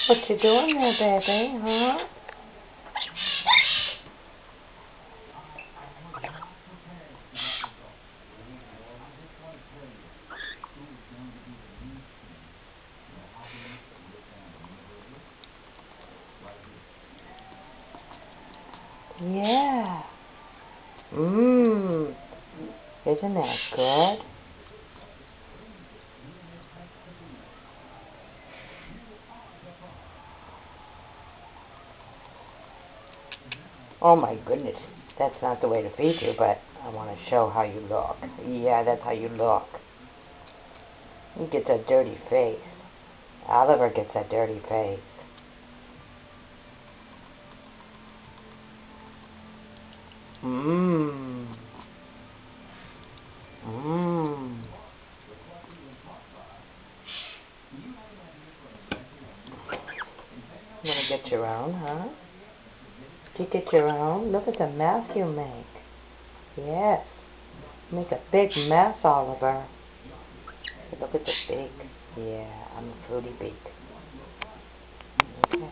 What you doing there, baby, huh? Yeah. Mmm. Isn't that good? Oh my goodness. That's not the way to feed you, but I want to show how you look. Yeah, that's how you look. You get that dirty face. Oliver gets that dirty face. Mmm. Mmm. You want to get your own, huh? Did you get your own? Look at the mess you make. Yes. Make a big mess, Oliver. Look at the beak. Yeah, I'm a fruity beak. Okay.